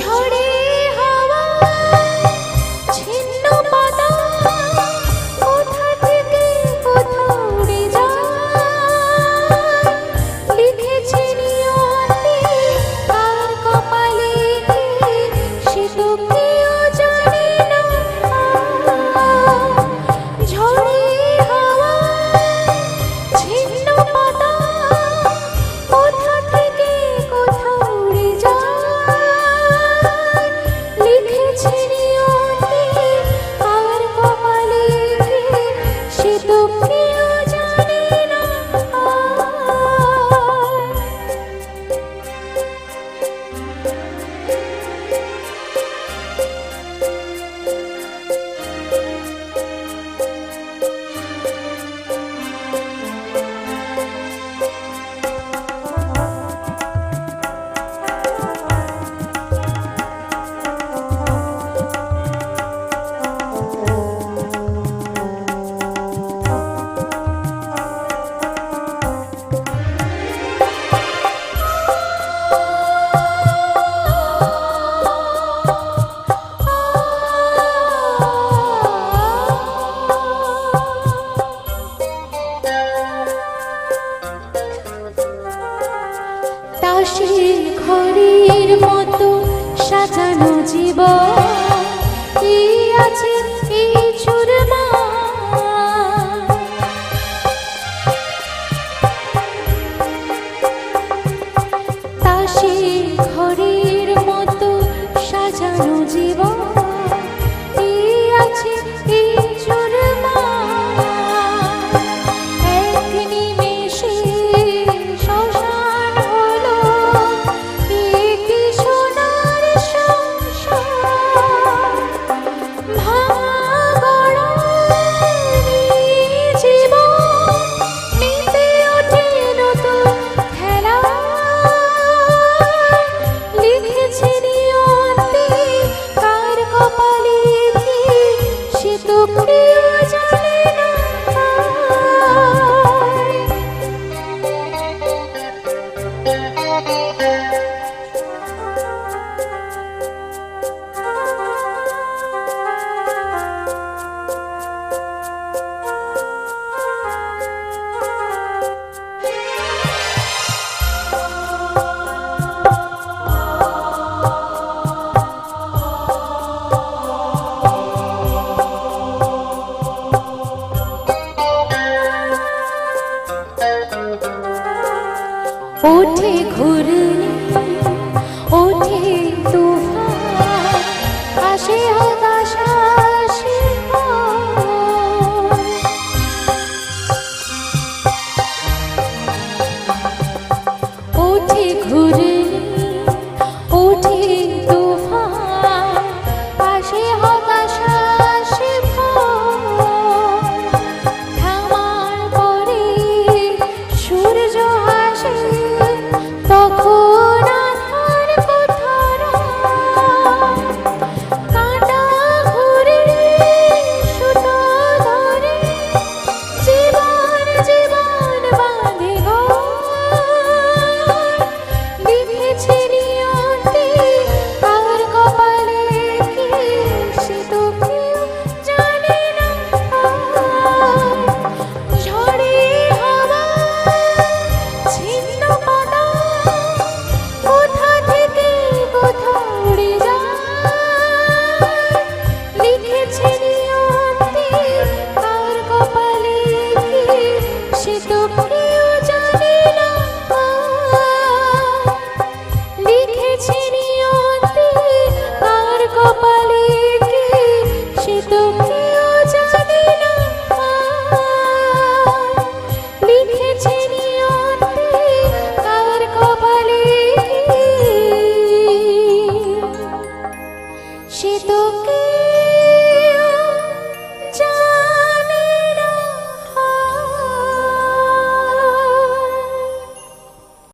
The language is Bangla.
ঝড়ে হাওয়া ছিন্ন পাতা কোথা থেকে কোথাও উড়ে যায় লিখেছে নিয়তি কার কপালে সে তো কেউ জানে না ঝড়ে হাওয়া ছিন্ন পাতা কোথা থেকে কোথাও উড়ে যায় লিখেছে নিয়তি কার কপালে সে তো কেউ জানে না তাসের ঘরের মতো সাজানো জীবন কি আছে এই চুরমা তাসের ঘরের মতো সাজানো জীবন কি আছে এই চুরমা এক নিমেষে শ্মশান হলো একটি সোনার সংসার ভাঙা গড়ার জীবন মেতে ওঠে নতুন খেলা লিখেছে নিয়তি কার কপালে কি সে তো কেউ জানে না ওঠে ঘূর্ণি ওঠে তুফান আসে হতাশ আসে ভয়। ওঠে ঘূর্ণি ওঠে তুফান আসে হতাশ আসে ভয়। থামার পরে সূর্য হাসে তখন আধার কোথারা কাঁটা ঘুরে সুতো ধরে জীবন জীবন বাঁধে ঘর লিখেছে নিয়তি কার কপালে কি সে তো কেউ জানে না ঝড়ে হাওয়া ছিন্ন পাতা কোথা থেকে কোথাও উড়ে যায় লিখেছে নিয়তি কার কপালে কি সে তো কেউ জানে না লিখেছে নিয়তি কার কপালে কি সে তো কেউ জানে না লিখেছে নিয়তি কার কপালে কি সে তো